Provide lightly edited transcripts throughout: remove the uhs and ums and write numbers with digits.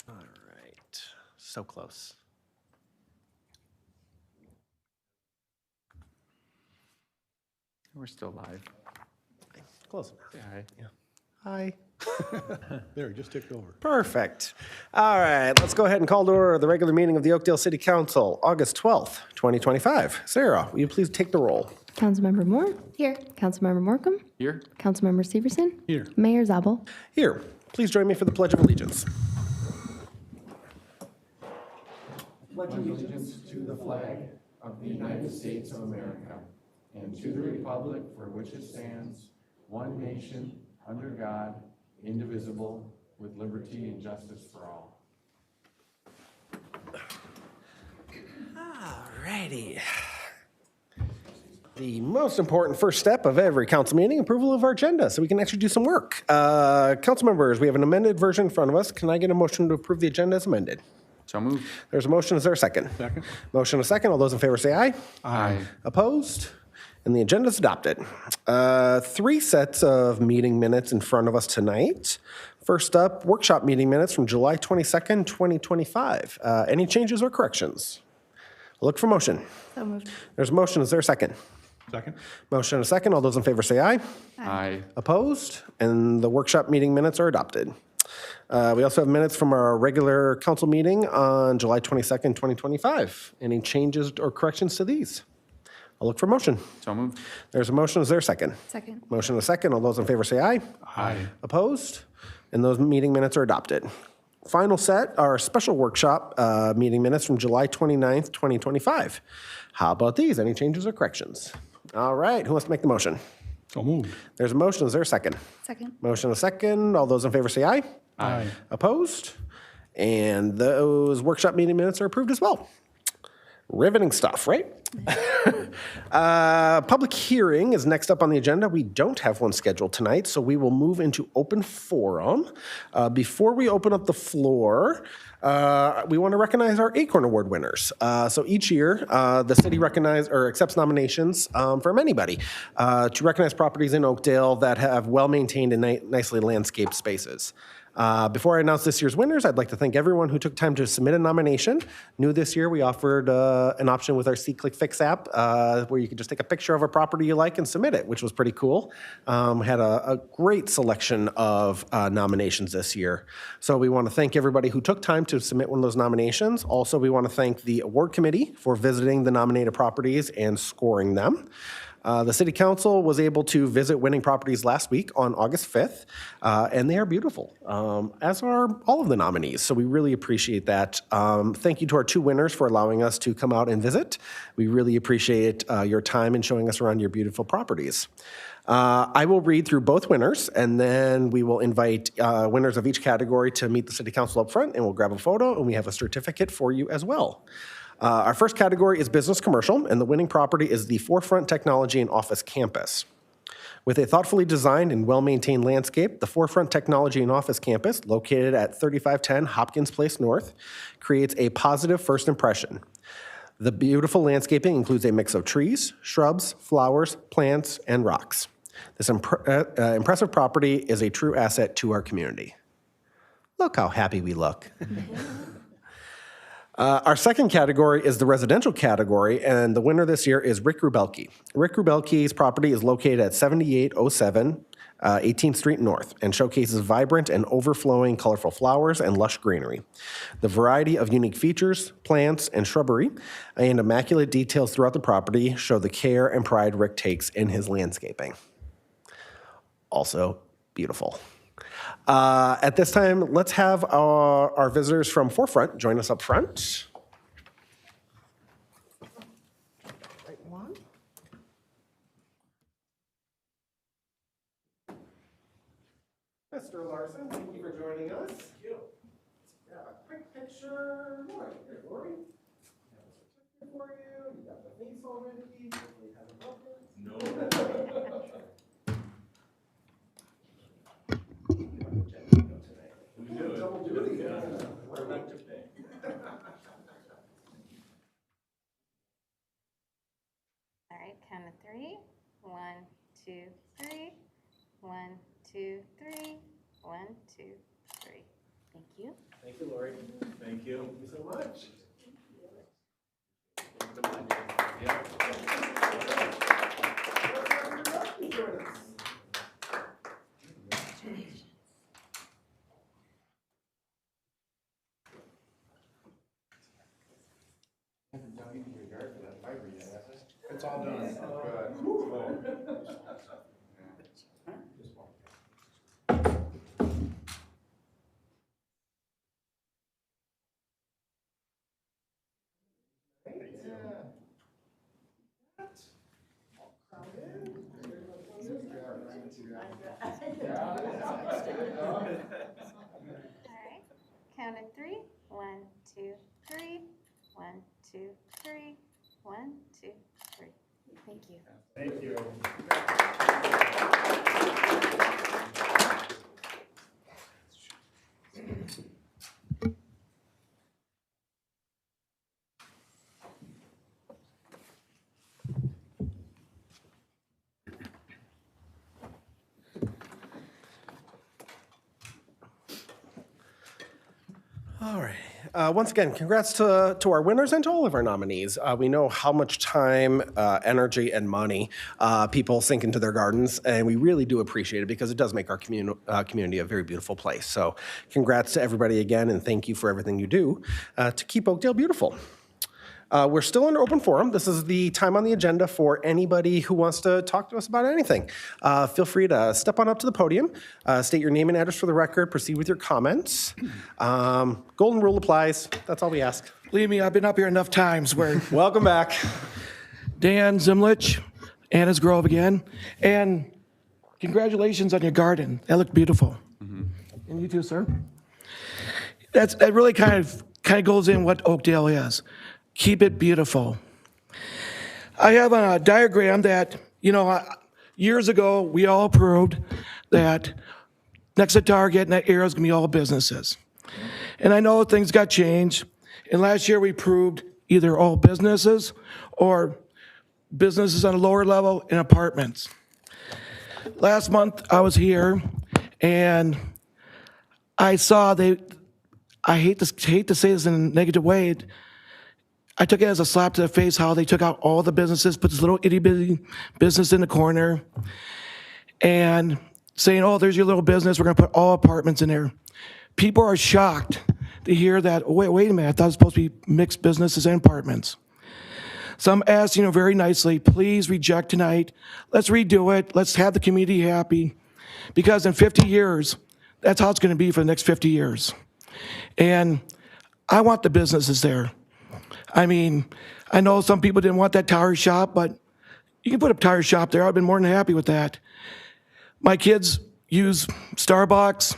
All right, so close. We're still live. Close enough. Say Hi. hi. There, it just ticked over. Perfect. All right, let's go ahead and call to order the regular meeting of the Oakdale City Council, August 12th, 2025. Sarah, will you please take the roll? Councilmember Moore. Here. Councilmember Morcom. Here? Councilmember Severson. Here. Mayor Zabel. Here, please join me for the Pledge of Allegiance. Pledge allegiance to the flag of the United States of America and to the republic for which it stands, one nation, under God, indivisible, with liberty and justice for all. All righty. The most important first step of every council meeting, approval of our agenda, so we can actually do some work. Council members, we have an amended version in front of us. Can I get a motion to approve the agenda as amended? So moved. There's a motion. Is there a second? Second. Motion and a second. All those in favor say aye. Aye. Opposed? And the agenda is adopted. 3 sets of meeting minutes in front of us tonight. First up, workshop meeting minutes from July 22nd, 2025. Any changes or corrections? I'll look for motion. So moved. There's a motion. Is there a second? Second. Motion and a second. All those in favor say aye. Aye. Opposed? And the workshop meeting minutes are adopted. We also have minutes from our regular council meeting on July 22nd, 2025. Any changes or corrections to these? I'll look for motion. So moved. There's a motion. Is there a second? Second. Motion and a second. All those in favor say aye. Aye. Opposed? And those meeting minutes are adopted. Final set are special workshop meeting minutes from July 29th, 2025. How about these? Any changes or corrections? All right. Who wants to make the motion? So moved. There's a motion. Is there a second? Second. Motion and a second. All those in favor say aye. Aye. Opposed? And those workshop meeting minutes are approved as well. Riveting stuff, right? Public hearing is next up on the agenda. We don't have one scheduled tonight, so we will move into open forum. Before we open up the floor, we want to recognize our Acorn Award winners. So each year, the city accepts nominations from anybody to recognize properties in Oakdale that have well-maintained and nicely landscaped spaces. Before I announce this year's winners, I'd like to thank everyone who took time to submit a nomination. New this year, we offered an option with our See Click Fix app where you could just take a picture of a property you like and submit it, which was pretty cool. We had a great selection of nominations this year. So we want to thank everybody who took time to submit one of those nominations. Also, we want to thank the award committee for visiting the nominated properties and scoring them. The City Council was able to visit winning properties last week on August 5th, and they are beautiful, as are all of the nominees. So we really appreciate that. Thank you to our 2 winners for allowing us to come out and visit. We really appreciate your time and showing us around your beautiful properties. I will read through both winners, and then we will invite winners of each category to meet the City Council up front, and we'll grab a photo, and we have a certificate for you as well. Our first category is business commercial, and the winning property is the Forefront Technology and Office Campus. With a thoughtfully designed and well-maintained landscape, the Forefront Technology and Office Campus, located at 3510 Hopkins Place North, creates a positive first impression. The beautiful landscaping includes a mix of trees, shrubs, flowers, plants, and rocks. This impressive property is a true asset to our community. Look how happy we look. Our second category is the residential category, and the winner this year is Rick Rubelke. Rick Rubelke's property is located at 7807 18th Street North and showcases vibrant and overflowing colorful flowers and lush greenery. The variety of unique features, plants, and shrubbery, and immaculate details throughout the property show the care and pride Rick takes in his landscaping. Also beautiful. At this time, let's have our visitors from Forefront join us up front. Right one. Mr. Larson, thank you for joining us. Thank you. Grab a quick picture. Right here, Lori. Have a certificate for you. You got the face already. Hopefully you haven't broken it. No. Double duty. Yeah. All right, count of 3. 1, 2, 3. 2, 3. 1, 2, 3. Thank you. Thank you, Lori. Thank you. Thank you so much. It's all done. Good. All right. Count in 3. 1, 2, 3. 1, 2, 3. 1, 2, 3. Thank you. Thank you. All right. Once again, congrats to our winners and to all of our nominees. We know how much time, energy, and money people sink into their gardens, and we really do appreciate it because it does make our community a very beautiful place. So congrats to everybody again, and thank you for everything you do to keep Oakdale beautiful. We're still in open forum. This is the time on the agenda for anybody who wants to talk to us about anything. Feel free to step on up to the podium, state your name and address for the record, proceed with your comments. Golden rule applies. That's all we ask. Believe me, I've been up here enough times where Welcome back. Dan Zimlich, Anna's Grove again, and congratulations on your garden. That looked beautiful. And you too, sir. That really kind of goes in what Oakdale is. Keep it beautiful. I have a diagram that, years ago, we all approved that next to Target and that area is going to be all businesses. And I know things got changed. And last year we approved either all businesses or businesses on a lower level and apartments. Last month I was here and I saw I hate to say this in a negative way, I took it as a slap to the face how they took out all the businesses, put this little itty bitty business in the corner, and saying, oh, there's your little business, we're gonna put all apartments in there. People are shocked to hear that, oh, wait a minute, I thought it was supposed to be mixed businesses and apartments. So I'm asking very nicely, please reject tonight. Let's redo it, let's have the community happy, because in 50 years, that's how it's gonna be for the next 50 years. And I want the businesses there. I mean, I know some people didn't want that tire shop, but you can put a tire shop there. I've been more than happy with that. My kids use Starbucks,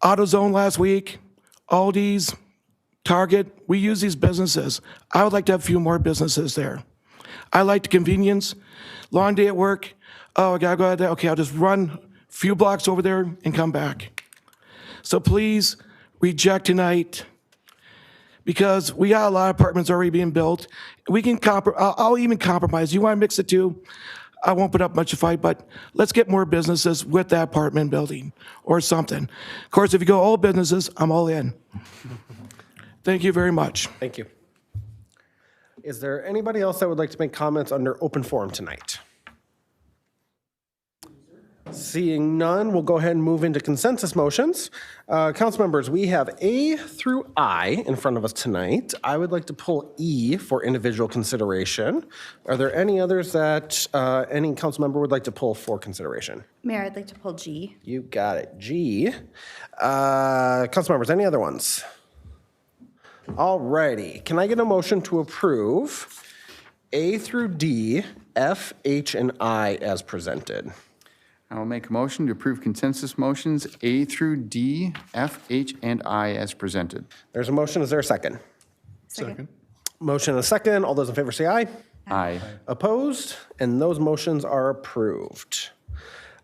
AutoZone last week, Aldi's, Target. We use these businesses. I would like to have a few more businesses there. I like the convenience. Long day at work. Oh, I gotta go out there. Okay, I'll just run a few blocks over there and come back. So please reject tonight, because we got a lot of apartments already being built. We can I'll even compromise. You want to mix the two? I won't put up much of a fight, but let's get more businesses with that apartment building or something. Of course, if you go all businesses, I'm all in. Thank you very much. Thank you. Is there anybody else that would like to make comments under open forum tonight? Seeing none, we'll go ahead and move into consensus motions. Council members, we have A through I in front of us tonight. I would like to pull E for individual consideration. Are there any others that any council member would like to pull for consideration? Mayor, I'd like to pull G. You got it. G. Council members, any other ones? All righty. Can I get a motion to approve A through D, F, H, and I as presented? I will make a motion to approve consensus motions A through D, F, H, and I as presented. There's a motion. Is there a second? Second. Motion and a second. All those in favor say aye. Aye. Opposed? And those motions are approved.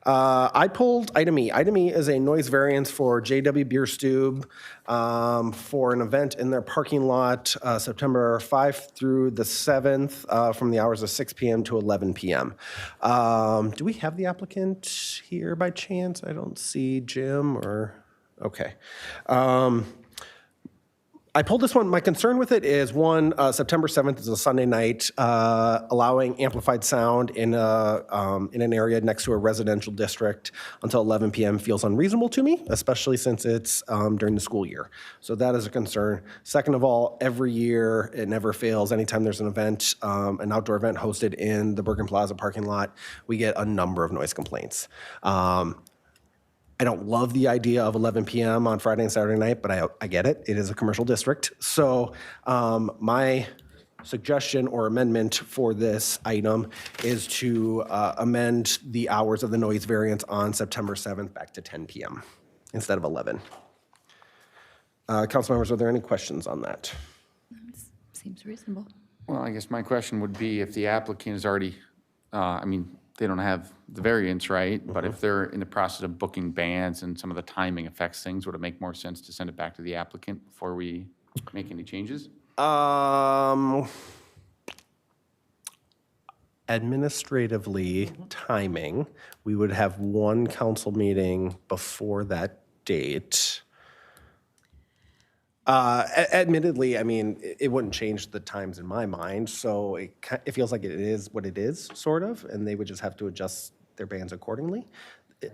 I pulled item E. Item E is a noise variance for JW Beer Stube for an event in their parking lot September 5th through the 7th from the hours of 6 p.m. to 11 p.m. Do we have the applicant here by chance? I don't see Jim or, okay. I pulled this one. My concern with it is, one, September 7th is a Sunday night, allowing amplified sound in an area next to a residential district until 11 p.m. feels unreasonable to me, especially since it's during the school year. So that is a concern. Second of all, every year, it never fails. Anytime there's an event, an outdoor event hosted in the Bergen Plaza parking lot, we get a number of noise complaints. I don't love the idea of 11 p.m. on Friday and Saturday night, but I get it. It is a commercial district. So my suggestion or amendment for this item is to amend the hours of the noise variance on September 7th back to 10 p.m. instead of 11. Council members, are there any questions on that? Seems reasonable. Well, I guess my question would be if the applicant is already, I mean, they don't have the variance, right? But if they're in the process of booking bands and some of the timing affects things, would it make more sense to send it back to the applicant before we make any changes? Administratively, timing, we would have one council meeting before that date. Admittedly, I mean, it wouldn't change the times in my mind, so it feels like it is what it is, sort of, and they would just have to adjust their bands accordingly.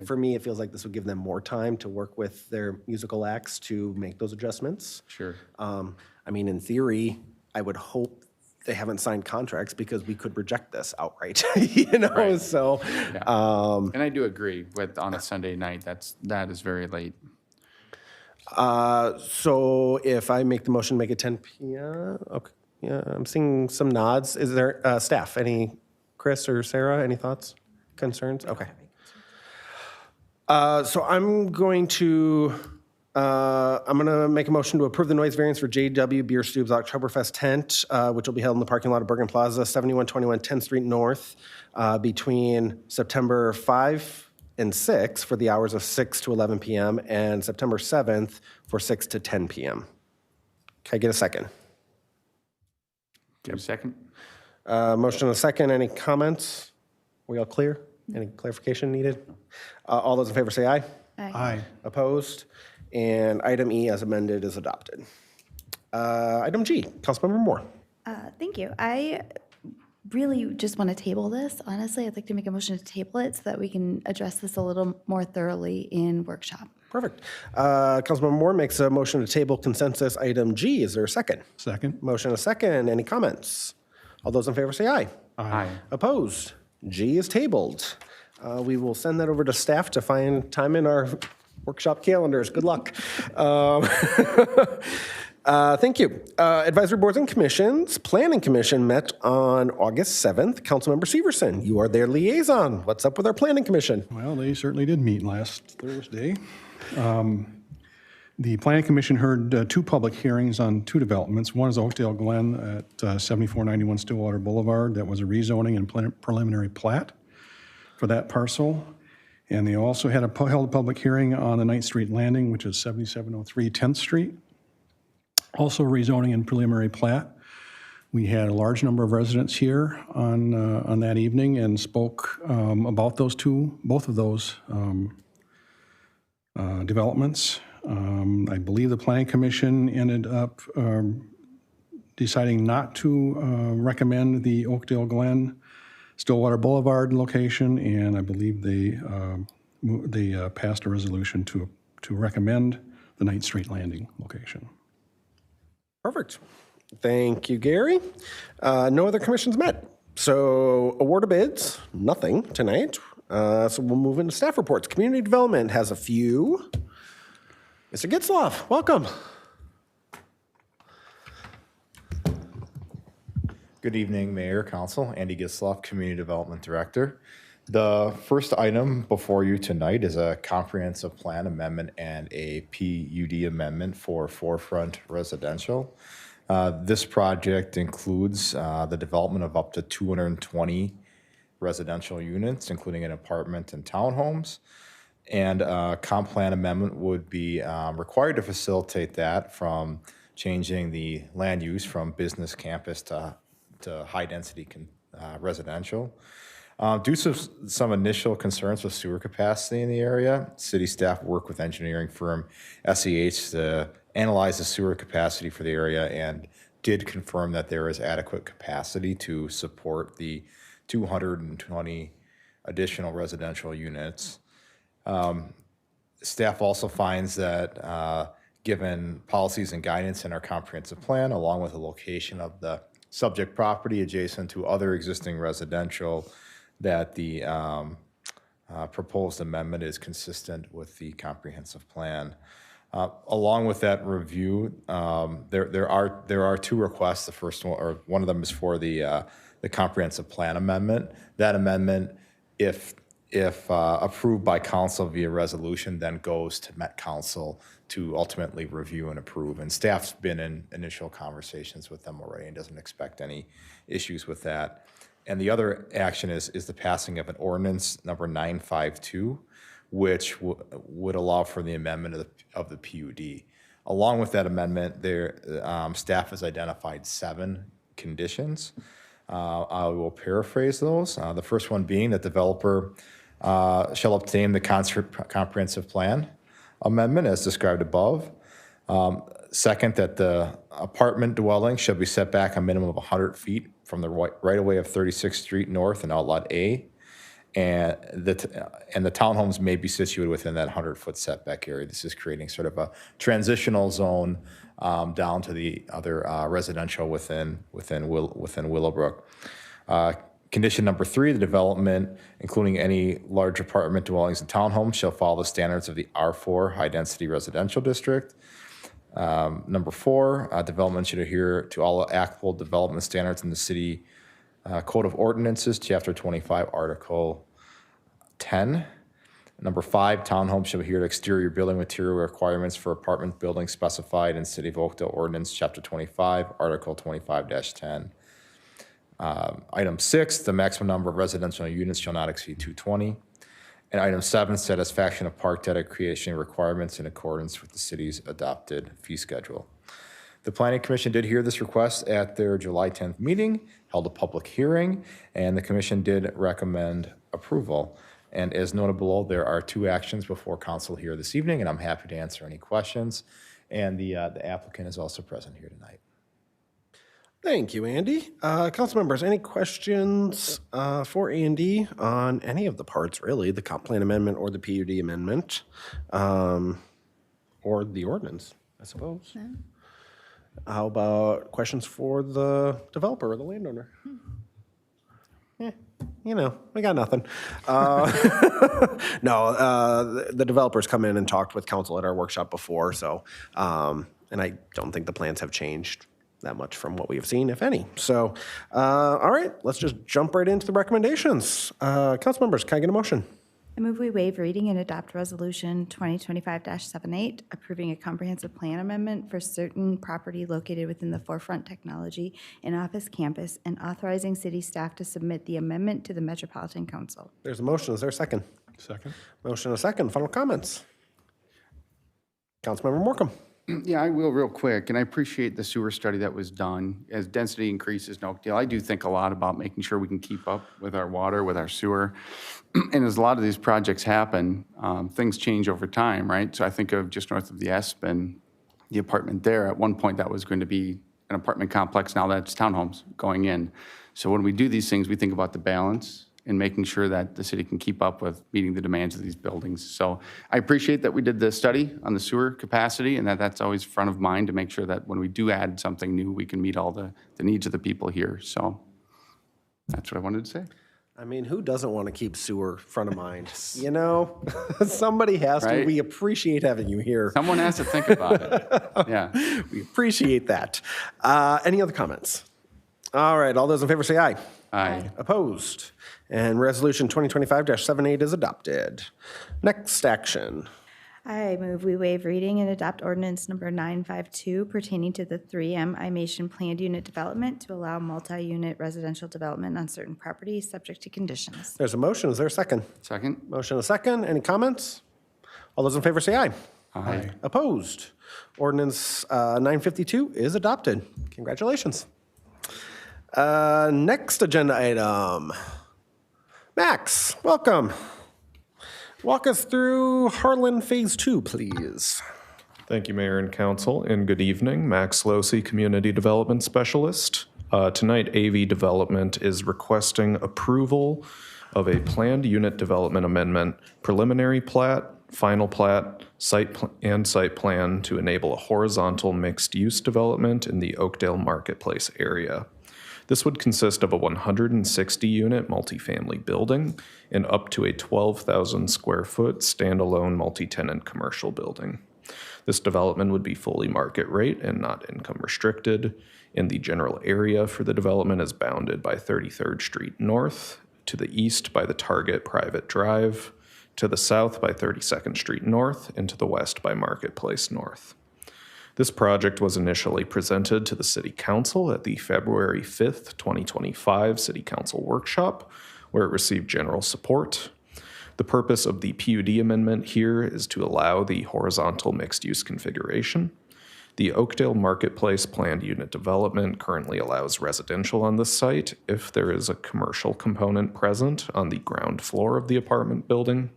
For me, it feels like this would give them more time to work with their musical acts to make those adjustments. Sure. I mean, in theory, I would hope they haven't signed contracts because we could reject this outright, you know, Right. so. And I do agree with on a Sunday night, that is very late. So if I make the motion, make it 10 p.m., okay, yeah, I'm seeing some nods. Is there, staff, Chris or Sarah, any thoughts, concerns? Okay. So I'm going to make a motion to approve the noise variance for JW Beer Stube's Oktoberfest tent, which will be held in the parking lot of Bergen Plaza, 7121 10th Street North, between September 5 and 6 for the hours of 6 to 11 p.m. and September 7th for 6 to 10 p.m. Can I get a second? Give a second. Motion and a second. Any comments? We all clear? Any clarification needed? All those in favor say aye. Aye. Opposed? And item E as amended is adopted. Item G, Councilmember Moore. Thank you. I really just want to table this. Honestly, I'd like to make a motion to table it so that we can address this a little more thoroughly in workshop. Perfect. Councilmember Moore makes a motion to table consensus item G. Is there a second? Second. Motion and a second. Any comments? All those in favor say aye. Aye. Opposed? G is tabled. We will send that over to staff to find time in our workshop calendars. Good luck. Thank you. Advisory boards and commissions. Planning Commission met on August 7th. Councilmember Severson, you are their liaison. What's up with our Planning Commission? Well, they certainly did meet last Thursday. The Planning Commission heard two public hearings on two developments. One is Oakdale Glen at 7491 Stillwater Boulevard. That was a rezoning and preliminary plat for that parcel. And they also held a public hearing on the 9th Street Landing, which is 7703 10th Street. Also rezoning and preliminary plat. We had a large number of residents here on that evening and spoke about both of those developments. I believe the Planning Commission ended up deciding not to recommend the Oakdale Glen Stillwater Boulevard location, and I believe they passed a resolution to recommend the 9th Street Landing location. Perfect. Thank you, Gary. No other commissions met. So award of bids, nothing tonight. So we'll move into staff reports. Community Development has a few. Mr. Gitzloff, welcome. Good evening, Mayor, Council. Andy Gitzloff, Community Development Director. The first item before you tonight is a comprehensive plan amendment and a PUD amendment for Forefront Residential. This project includes the development of up to 220 residential units, including an apartment and townhomes. And a comp plan amendment would be required to facilitate that from changing the land use from business campus to high-density residential. Due to some initial concerns with sewer capacity in the area, city staff worked with engineering firm SEH to analyze the sewer capacity for the area and did confirm that there is adequate capacity to support the 220 additional residential units. Staff also finds that given policies and guidance in our comprehensive plan, along with the location of the subject property adjacent to other existing residential, that the proposed amendment is consistent with the comprehensive plan. Along with that review, there are two requests. The first one, or one of them, is for the comprehensive plan amendment. That amendment, if approved by council via resolution, then goes to Met Council to ultimately review and approve. And staff's been in initial conversations with them already and doesn't expect any issues with that. And the other action is the passing of an ordinance number 952, which would allow for the amendment of the PUD. Along with that amendment, staff has identified 7 conditions. I will paraphrase those. The first one being that developer shall obtain the comprehensive plan amendment as described above. Second, that the apartment dwelling shall be set back a minimum of 100 feet from the right-of-way of 36th Street North and Outlot A. And the townhomes may be situated within that 100-foot setback area. This is creating sort of a transitional zone down to the other residential within Willowbrook. Condition number 3, the development, including any large apartment dwellings and townhomes, shall follow the standards of the R4 high-density residential district. Number 4, development should adhere to all applicable development standards in the city Code of Ordinances, Chapter 25, Article 10. Number 5, townhomes shall adhere to exterior building material requirements for apartment buildings specified in City of Oakdale Ordinance, Chapter 25, Article 25-10. Item 6, the maximum number of residential units shall not exceed 220. And item 7, satisfaction of park data creation requirements in accordance with the city's adopted fee schedule. The Planning Commission did hear this request at their July 10th meeting, held a public hearing, and the commission did recommend approval. And as noted below, there are 2 actions before council here this evening, and I'm happy to answer any questions. And the applicant is also present here tonight. Thank you, Andy. Council members, any questions for Andy on any of the parts, really, the comp plan amendment or the PUD amendment, or the ordinance, I suppose? No. How about questions for the developer or the landowner? We got nothing. No, the developers come in and talked with council at our workshop before, so, and I don't think the plans have changed that much from what we have seen, if any. So, all right, let's just jump right into the recommendations. Council members, can I get a motion? I move we waive reading and adopt Resolution 2025-78, approving a comprehensive plan amendment for certain property located within the Forefront Technology and Office Campus, and authorizing city staff to submit the amendment to the Metropolitan Council. There's a motion. Is there a second? Second. Motion and a second. Final comments. Councilmember Morcom. Yeah, I will real quick, and I appreciate the sewer study that was done. As density increases in Oakdale, I do think a lot about making sure we can keep up with our water, with our sewer. And as a lot of these projects happen, things change over time, right? So I think of just north of the Espen, the apartment there. At one point, that was going to be an apartment complex. Now that's townhomes going in. So when we do these things, we think about the balance and making sure that the city can keep up with meeting the demands of these buildings. So I appreciate that we did the study on the sewer capacity, and that's always front of mind to make sure that when we do add something new, we can meet all the needs of the people here. So that's what I wanted to say. I mean, who doesn't want to keep sewer front of mind? Somebody has to. Right? We appreciate having you here. Someone has to think about it. Yeah. We appreciate that. Any other comments? All right, all those in favor say aye. Aye. Opposed? And Resolution 2025-78 is adopted. Next action. I move we waive reading and adopt ordinance number 952 pertaining to the 3M Imation planned unit development to allow multi-unit residential development on certain properties subject to conditions. There's a motion. Is there a second? Second? Motion and a second. Any comments? All those in favor say aye. Aye. Opposed? Ordinance 952 is adopted. Congratulations. Next agenda item. Max, welcome. Walk us through Harlan Phase 2, please. Thank you, Mayor and Council, and good evening. Max Losey, Community Development Specialist. Tonight, AV Development is requesting approval of a planned unit development amendment, preliminary plat, final plat, site plan to enable a horizontal mixed-use development in the Oakdale Marketplace area. This would consist of a 160-unit multifamily building and up to a 12,000 square foot standalone multi-tenant commercial building. This development would be fully market rate and not income restricted, and the general area for the development is bounded by 33rd Street North, to the east by the Target Private Drive, to the south by 32nd Street North, and to the west by Marketplace North. This project was initially presented to the City Council at the February 5th, 2025 City Council Workshop, where it received general support. The purpose of the PUD amendment here is to allow the horizontal mixed-use configuration. The Oakdale Marketplace planned unit development currently allows residential on this site if there is a commercial component present on the ground floor of the apartment building.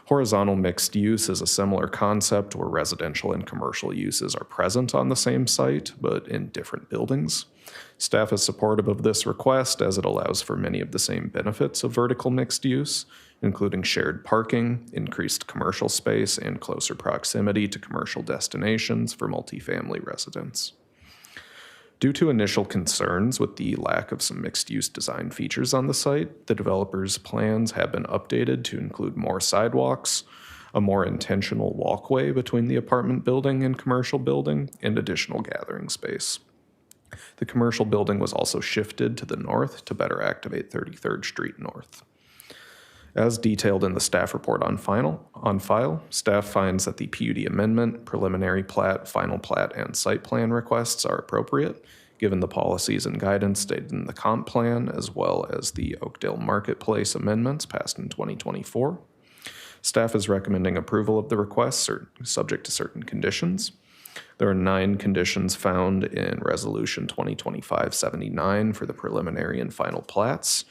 Horizontal mixed use is a similar concept where residential and commercial uses are present on the same site, but in different buildings. Staff is supportive of this request as it allows for many of the same benefits of vertical mixed use, including shared parking, increased commercial space, and closer proximity to commercial destinations for multifamily residents. Due to initial concerns with the lack of some mixed-use design features on the site, the developer's plans have been updated to include more sidewalks, a more intentional walkway between the apartment building and commercial building, and additional gathering space. The commercial building was also shifted to the north to better activate 33rd Street North. As detailed in the staff report on file, staff finds that the PUD amendment, preliminary plat, final plat, and site plan requests are appropriate, given the policies and guidance stated in the comp plan, as well as the Oakdale Marketplace amendments passed in 2024. Staff is recommending approval of the requests subject to certain conditions. There are 9 conditions found in Resolution 2025-79 for the preliminary and final plats.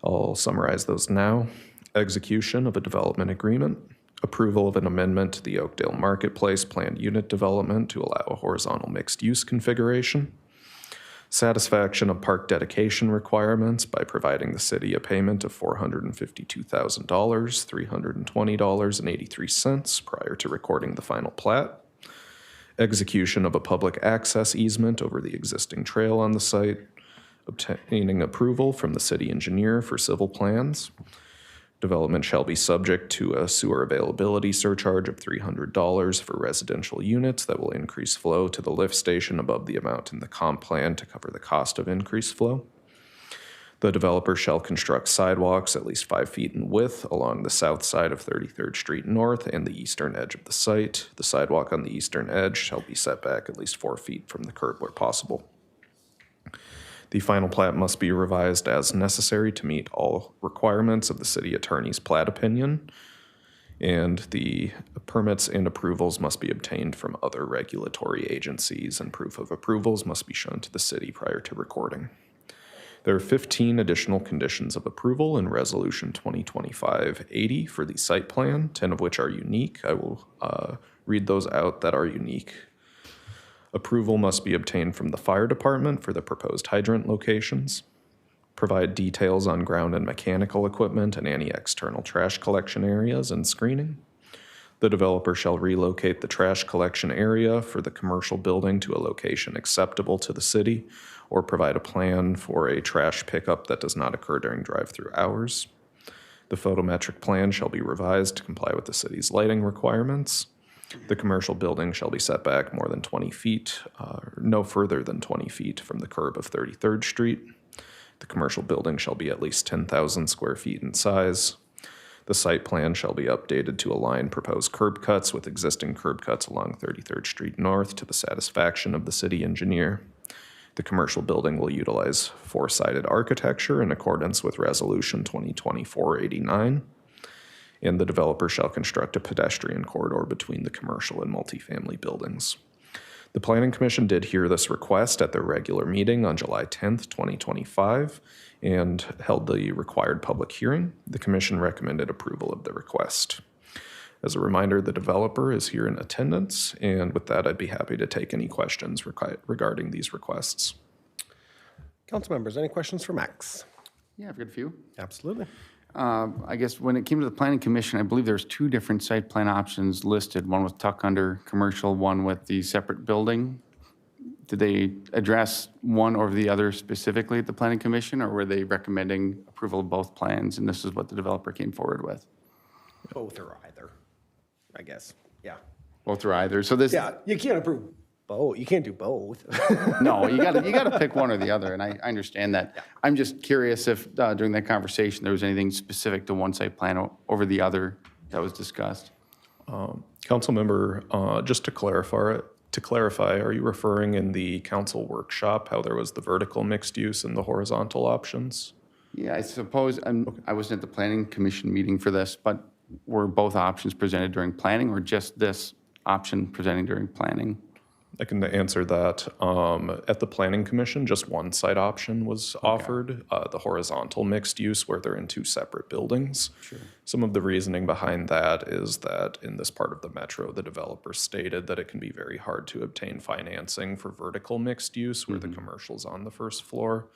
I'll summarize those now. Execution of a development agreement, approval of an amendment to the Oakdale Marketplace planned unit development to allow a horizontal mixed-use configuration, satisfaction of park dedication requirements by providing the city a payment of $452,000, $320.83 prior to recording the final plat, execution of a public access easement over the existing trail on the site, obtaining approval from the city engineer for civil plans. Development shall be subject to a sewer availability surcharge of $300 for residential units that will increase flow to the lift station above the amount in the comp plan to cover the cost of increased flow. The developer shall construct sidewalks at least 5 feet in width along the south side of 33rd Street North and the eastern edge of the site. The sidewalk on the eastern edge shall be set back at least 4 feet from the curb where possible. The final plat must be revised as necessary to meet all requirements of the city attorney's plat opinion, and the permits and approvals must be obtained from other regulatory agencies, and proof of approvals must be shown to the city prior to recording. There are 15 additional conditions of approval in Resolution 2025-80 for the site plan, 10 of which are unique. I will read those out that are unique. Approval must be obtained from the fire department for the proposed hydrant locations. Provide details on ground and mechanical equipment and any external trash collection areas and screening. The developer shall relocate the trash collection area for the commercial building to a location acceptable to the city, or provide a plan for a trash pickup that does not occur during drive-through hours. The photometric plan shall be revised to comply with the city's lighting requirements. The commercial building shall be set back more than 20 feet, no further than 20 feet from the curb of 33rd Street. The commercial building shall be at least 10,000 square feet in size. The site plan shall be updated to align proposed curb cuts with existing curb cuts along 33rd Street North to the satisfaction of the city engineer. The commercial building will utilize four-sided architecture in accordance with Resolution 2024-89, and the developer shall construct a pedestrian corridor between the commercial and multifamily buildings. The Planning Commission did hear this request at their regular meeting on July 10th, 2025, and held the required public hearing. The Commission recommended approval of the request. As a reminder, the developer is here in attendance, and with that, I'd be happy to take any questions regarding these requests. Council members, any questions for Max? Yeah, I've got a few. Absolutely. I guess when it came to the Planning Commission, I believe there's two different site plan options listed, one with tuck under commercial, one with the separate building. Did they address one or the other specifically at the Planning Commission, or were they recommending approval of both plans, and this is what the developer came forward with? Both or either, I guess. Yeah. Both or either, so this. Yeah, you can't approve both. You can't do both. No, you gotta pick one or the other, and I understand that. Yeah. I'm just curious if during that conversation, there was anything specific to one site plan over the other that was discussed. Councilmember, just to clarify, are you referring in the council workshop how there was the vertical mixed use and the horizontal options? Yeah, I suppose, I wasn't at the Planning Commission meeting for this, but were both options presented during planning, or just this option presenting during planning? I can answer that. At the Planning Commission, just one site option was offered, the horizontal mixed use where they're in two separate buildings. Sure. Some of the reasoning behind that is that in this part of the metro, the developer stated that it can be very hard to obtain financing for vertical mixed use where the commercial's on the first floor.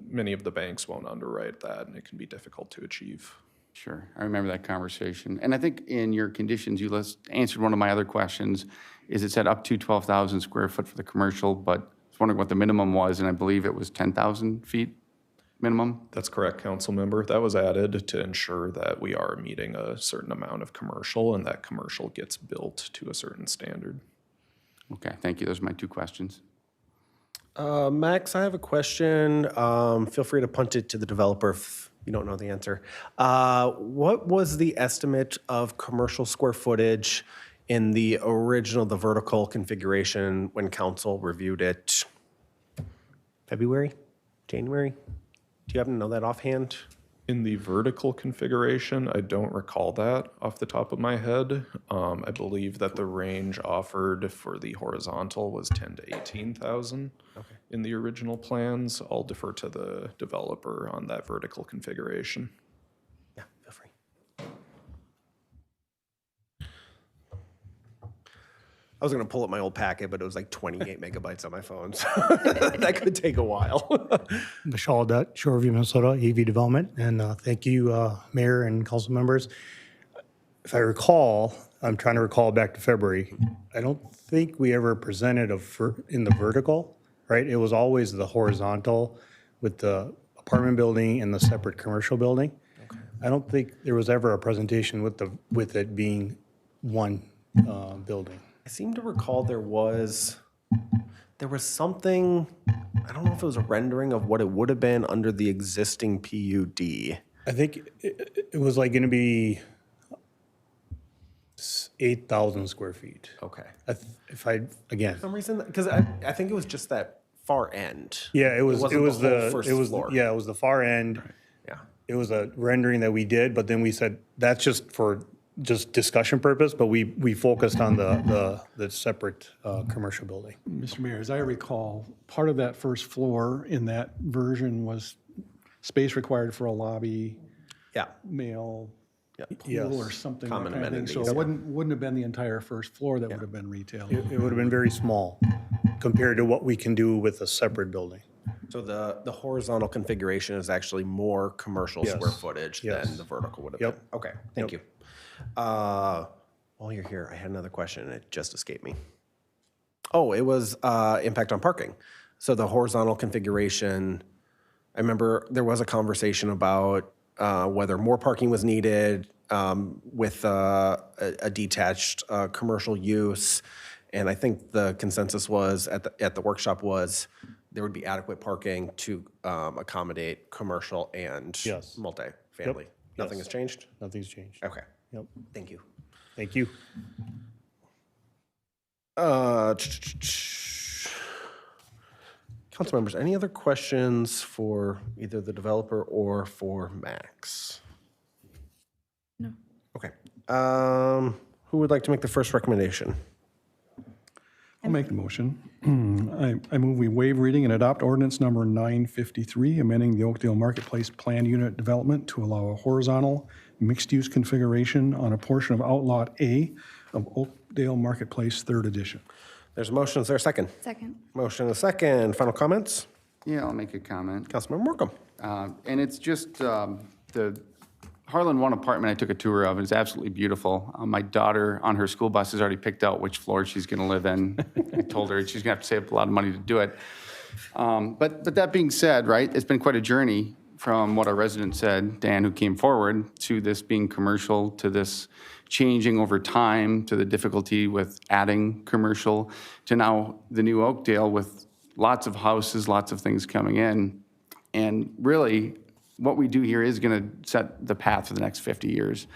Many of the banks won't underwrite that, and it can be difficult to achieve. Sure, I remember that conversation. And I think in your conditions, you answered one of my other questions, is it said up to 12,000 square foot for the commercial, but I was wondering what the minimum was, and I believe it was 10,000 feet minimum? That's correct, council member. That was added to ensure that we are meeting a certain amount of commercial and that commercial gets built to a certain standard. Okay, thank you. Those are my two questions. Max, I have a question. Feel free to punt it to the developer if you don't know the answer. What was the estimate of commercial square footage in the original, the vertical configuration when council reviewed it? February? January? Do you happen to know that offhand? In the vertical configuration, I don't recall that off the top of my head. I believe that the range offered for the horizontal was 10 to 18,000 in the original plans. I'll defer to the developer on that vertical configuration. Yeah, feel free. I was going to pull up my old packet, but it was like 28 megabytes on my phone, so that could take a while. Michelle Dutt, Shoreview, Minnesota, EV Development, and thank you, Mayor and council members. If I recall, I'm trying to recall back to February, I don't think we ever presented in the vertical, right? It was always the horizontal with the apartment building and the separate commercial building. Okay. I don't think there was ever a presentation with it being one building. I seem to recall there was something, I don't know if it was a rendering of what it would have been under the existing PUD. I think it was like going to be 8,000 square feet. Okay. Again. For some reason, because I think it was just that far end. Yeah, it was the first floor. Yeah, it was the far end. Right. Yeah. It was a rendering that we did, but then we said that's just for discussion purpose, but we focused on the separate commercial building. Mr. Mayor, as I recall, part of that first floor in that version was space required for a lobby, Yeah. mail, pool Yes. or something. Common that kind of thing. So amenities. it wouldn't have been the entire first floor that would have been retail. It would have been very small compared to what we can do with a separate building. So the horizontal configuration is actually more commercial Yes. square footage Yes. than the vertical would have Yep. been. Okay, thank you. While you're here, I had another question and it just escaped me. Oh, it was impact on parking. So the horizontal configuration, I remember there was a conversation about whether more parking was needed with a detached commercial use. And I think the consensus was at the workshop was there would be adequate parking to accommodate commercial and Yes. multifamily. Nothing has changed? Nothing's changed. Okay, Yep. thank you. Thank you. Council members, any other questions for either the developer or for Max? No. Okay. Who would like to make the first recommendation? I'll make the motion. I move we waive reading and adopt ordinance number 953, amending the Oakdale Marketplace Plan Unit Development to allow a horizontal mixed-use configuration on a portion of Outlot A of Oakdale Marketplace, 3rd Edition. There's a motion, is there a second? Second. Motion and a second, final comments? Yeah, I'll make a comment. Councilmember Markham. And it's just the Harlan 1 apartment I took a tour of. It's absolutely beautiful. My daughter on her school bus has already picked out which floor she's going to live in. I told her she's going to have to save a lot of money to do it. But that being said, right, it's been quite a journey from what our resident said, Dan, who came forward, to this being commercial, to this changing over time, to the difficulty with adding commercial, to now the new Oakdale with lots of houses, lots of things coming in. And really, what we do here is going to set the path for the next 50 years.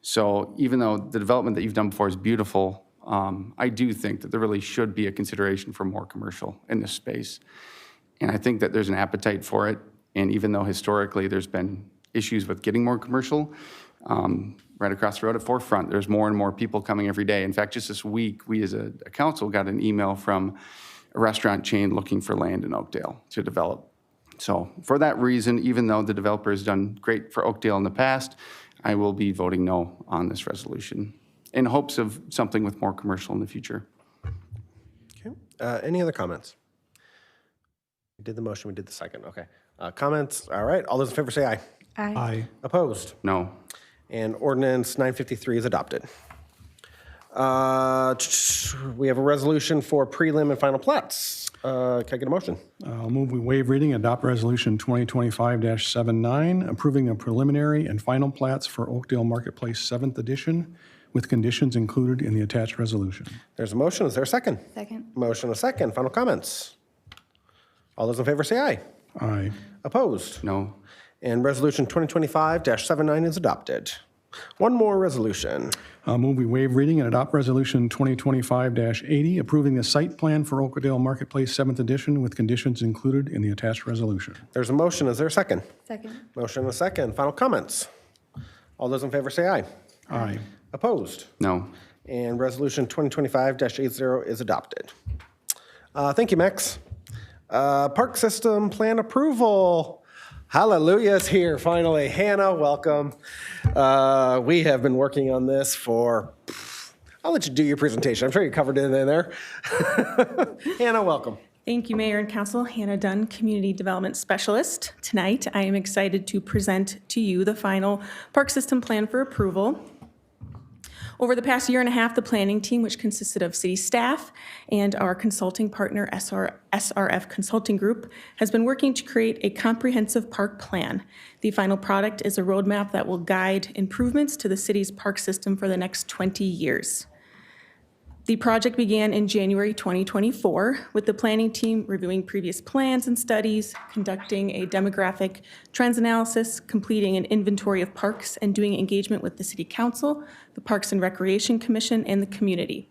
So even though the development that you've done before is beautiful, I do think that there really should be a consideration for more commercial in this space. And I think that there's an appetite for it. And even though historically there's been issues with getting more commercial, right across the road at Forefront, there's more and more people coming every day. In fact, just this week, we as a council got an email from a restaurant chain looking for land in Oakdale to develop. So for that reason, even though the developer has done great for Oakdale in the past, I will be voting no on this resolution in hopes of something with more commercial in the future. Okay. Any other comments? We did the motion, we did the second, okay. Comments, all right, all those in favor say aye. Aye. Opposed? No. And ordinance 953 is adopted. We have a resolution for prelim and final plats. Can I get a motion? I'll move we waive reading and adopt resolution 2025-79, approving the preliminary and final plats for Oakdale Marketplace 7th Edition with conditions included in the attached resolution. There's a motion, is there a second? Second. Motion and a second, final comments. All those in favor say aye. Aye. Opposed? No. And resolution 2025-79 is adopted. One more resolution. I'll move we waive reading and adopt resolution 2025-80, approving the site plan for Oakdale Marketplace 7th Edition with conditions included in the attached resolution. There's a motion, is there a second? Second. Motion and a second, final comments. All those in favor say aye. Aye. Opposed? No. And resolution 2025-80 is adopted. Thank you, Max. Park system plan approval. Hallelujah is here, finally. Hannah, welcome. We have been working on this for, I'll let you do your presentation. I'm sure you covered it in there. Hannah, welcome. Thank you, Mayor and Council. Hannah Dunn, Community Development Specialist. Tonight, I am excited to present to you the final park system plan for approval. Over the past year and a half, the planning team, which consisted of city staff and our consulting partner, SRF Consulting Group, has been working to create a comprehensive park plan. The final product is a roadmap that will guide improvements to the city's park system for the next 20 years. The project began in January 2024 with the planning team reviewing previous plans and studies, conducting a demographic trends analysis, completing an inventory of parks, and doing engagement with the City Council, the Parks and Recreation Commission, and the community.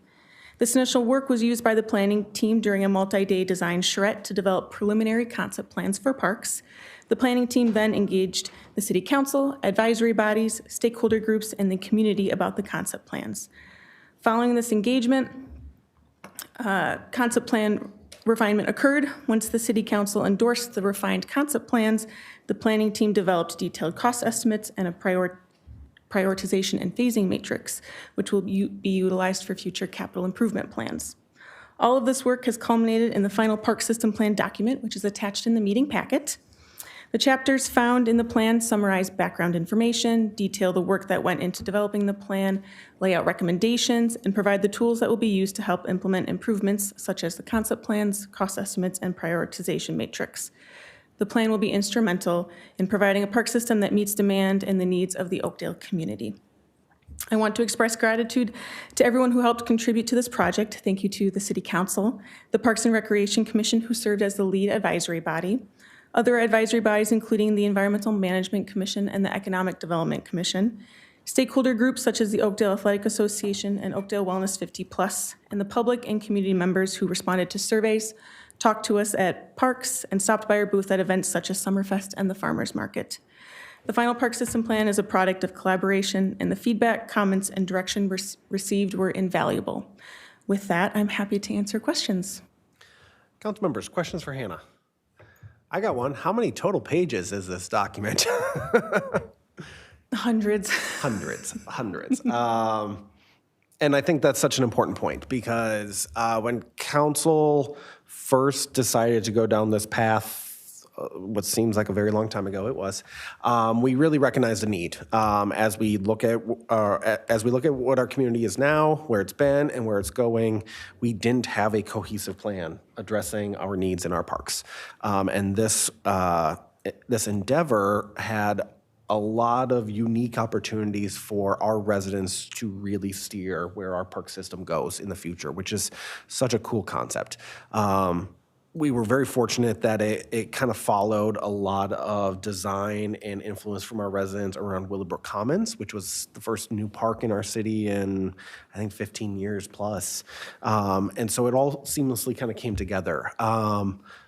This initial work was used by the planning team during a multi-day design charrette to develop preliminary concept plans for parks. The planning team then engaged the City Council, advisory bodies, stakeholder groups, and the community about the concept plans. Following this engagement, concept plan refinement occurred. Once the City Council endorsed the refined concept plans, the planning team developed detailed cost estimates and a prioritization and phasing matrix, which will be utilized for future capital improvement plans. All of this work has culminated in the final park system plan document, which is attached in the meeting packet. The chapters found in the plan summarize background information, detail the work that went into developing the plan, lay out recommendations, and provide the tools that will be used to help implement improvements such as the concept plans, cost estimates, and prioritization matrix. The plan will be instrumental in providing a park system that meets demand and the needs of the Oakdale community. I want to express gratitude to everyone who helped contribute to this project. Thank you to the City Council, the Parks and Recreation Commission, who served as the lead advisory body, Other advisory bodies, including the Environmental Management Commission and the Economic Development Commission, stakeholder groups such as the Oakdale Athletic Association and Oakdale Wellness 50+, and the public and community members who responded to surveys, talked to us at parks, and stopped by our booth at events such as Summerfest and the Farmers Market. The final park system plan is a product of collaboration, and the feedback, comments, and direction received were invaluable. With that, I'm happy to answer questions. Council members, questions for Hannah? I got one. How many total pages is this document? Hundreds. Hundreds. And I think that's such an important point because when council first decided to go down this path, what seems like a very long time ago it was, we really recognized the need as we look at what our community is now, where it's been, and where it's going. We didn't have a cohesive plan addressing our needs in our parks, and this endeavor had a lot of unique opportunities for our residents to really steer where our park system goes in the future, which is such a cool concept. We were very fortunate that it kind of followed a lot of design and influence from our residents around Willowbrook Commons, which was the first new park in our city in, I think, 15 years plus. And so it all seamlessly kind of came together.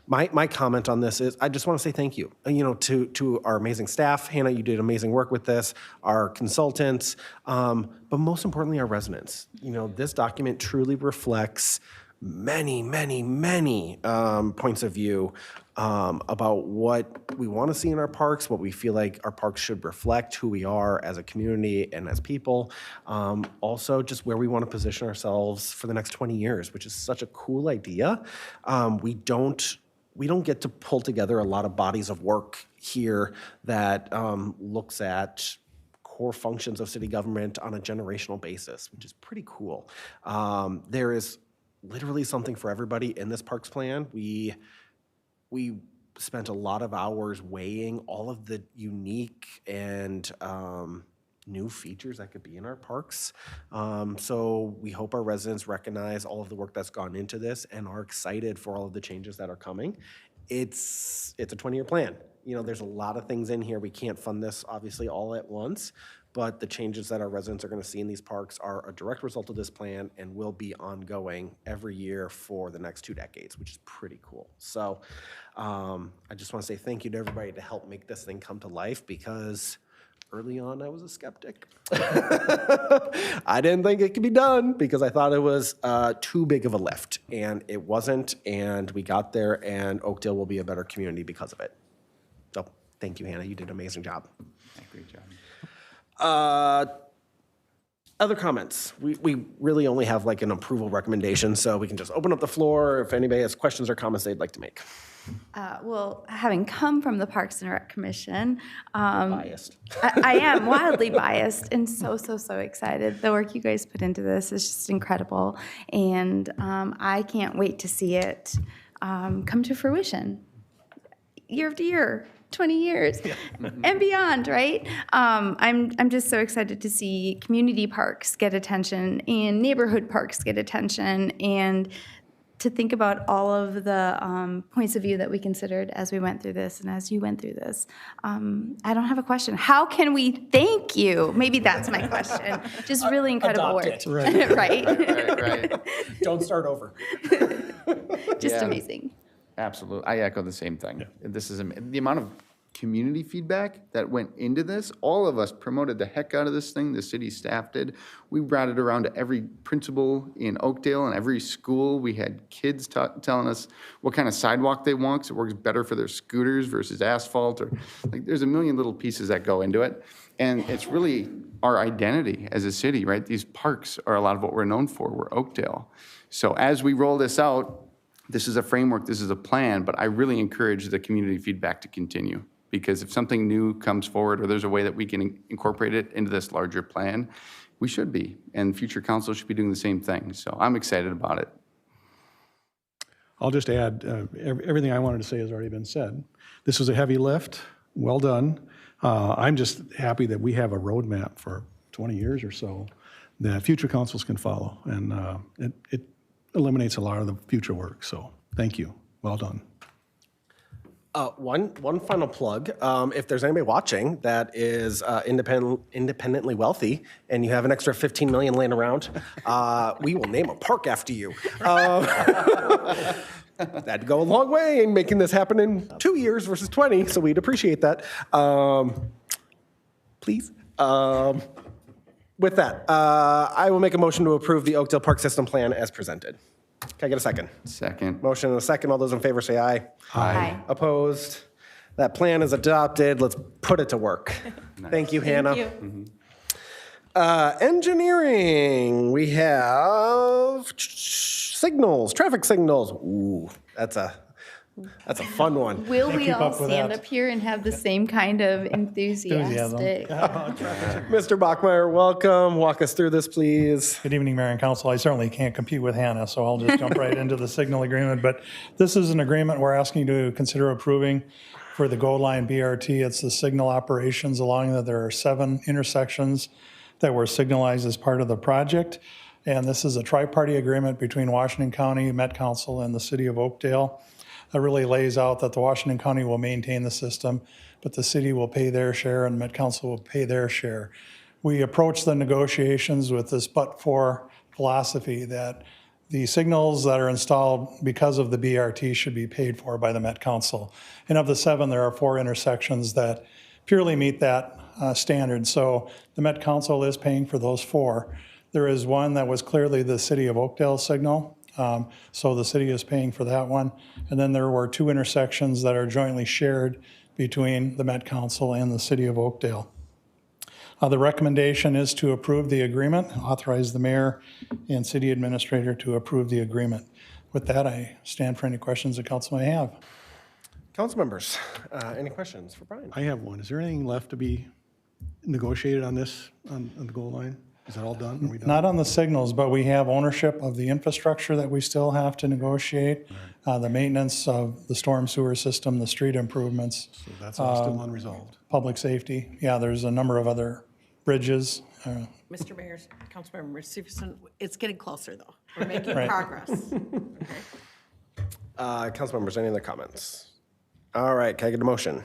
My comment on this is I just want to say thank you, to our amazing staff. Hannah, you did amazing work with this, our consultants, but most importantly, our residents. This document truly reflects many points of view about what we want to see in our parks, what we feel like our parks should reflect, who we are as a community and as people. Also, just where we want to position ourselves for the next 20 years, which is such a cool idea. We don't get to pull together a lot of bodies of work here that looks at core functions of city government on a generational basis, which is pretty cool. There is literally something for everybody in this parks plan. We spent a lot of hours weighing all of the unique and new features that could be in our parks. So we hope our residents recognize all of the work that's gone into this and are excited for all of the changes that are coming. It's a 20-year plan. There's a lot of things in here. We can't fund this obviously all at once, but the changes that our residents are going to see in these parks are a direct result of this plan and will be ongoing every year for the next 2 decades, which is pretty cool. So I just want to say thank you to everybody to help make this thing come to life, because early on I was a skeptic. I didn't think it could be done because I thought it was too big of a lift, and it wasn't, and we got there, and Oakdale will be a better community because of it. So thank you, Hannah. You did an amazing job. Great job. Other comments? We really only have like an approval recommendation, so we can just open up the floor if anybody has questions or comments they'd like to make. Well, having come from the Parks and Rec Commission, Biased. I am wildly biased and so excited. The work you guys put into this is just incredible, and I can't wait to see it come to fruition year after year. 20 years and beyond, right? I'm just so excited to see community parks get attention and neighborhood parks get attention, and to think about all of the points of view that we considered as we went through this and as you went through this. I don't have a question. How can we thank you? Maybe that's my question. Just really incredible work. Adopt it. Right? Right. Don't start over. Just Yeah. amazing. Absolutely. I echo the same thing. This is the amount of community feedback that went into this. All of us promoted the heck out of this thing. The city staff did. We brought it around to every principal in Oakdale and every school. We had kids telling us what kind of sidewalk they want, because it works better for their scooters versus asphalt, or like there's a million little pieces that go into it. And it's really our identity as a city, right? These parks are a lot of what we're known for. We're Oakdale. So as we roll this out, this is a framework, this is a plan, but I really encourage the community feedback to continue, because if something new comes forward or there's a way that we can incorporate it into this larger plan, we should be, and future council should be doing the same thing. So I'm excited about it. I'll just add, everything I wanted to say has already been said. This was a heavy lift, well done. I'm just happy that we have a roadmap for 20 years or so that future councils can follow, and it eliminates a lot of the future work. So thank you, well done. One final plug. If there's anybody watching that is independently wealthy and you have an extra 15 million laying around, we will name a park after you. That'd go a long way in making this happen in 2 years versus 20, so we'd appreciate that. Please. With that, I will make a motion to approve the Oakdale Park System Plan as presented. Can I get a second? Second. Motion and a second. All those in favor say aye. Aye. Opposed? That plan is adopted. Let's put it to work. Thank you, Hannah. Engineering, we have signals, traffic signals. Ooh, that's a fun one. Will we keep all up with stand that. up here and have the same kind of enthusiastic? Mr. Bachmeyer, welcome. Walk us through this, please. Good evening, Mayor and Council. I certainly can't compete with Hannah, so I'll just jump right into the signal agreement. But this is an agreement we're asking you to consider approving for the Gold Line BRT. It's the signal operations along that there are 7 intersections that were signalized as part of the project. And this is a tri-party agreement between Washington County, Met Council, and the city of Oakdale. That really lays out that the Washington County will maintain the system, but the city will pay their share and Met Council will pay their share. We approach the negotiations with this but-for philosophy that the signals that are installed because of the BRT should be paid for by the Met Council. And of the 7, there are 4 intersections that purely meet that standard. So the Met Council is paying for those 4. There is one that was clearly the city of Oakdale signal. So the city is paying for that one. And then there were 2 intersections that are jointly shared between the Met Council and the city of Oakdale. The recommendation is to approve the agreement, authorize the mayor and city administrator to approve the agreement. With that, I stand for any questions the council may have. Council members, any questions for Brian? I have one. Is there anything left to be negotiated on this, on the goal line? Is that all done? Are we done? Not on the signals, but we have ownership of the infrastructure that we still have to negotiate, the maintenance of the storm sewer system, the street improvements, So that's all still unresolved. public safety. Yeah, there's a number of other bridges. Mr. Mayor, Councilmember Stevenson, it's getting closer, though. We're making Right. progress. Council members, any other comments? All right, can I get a motion?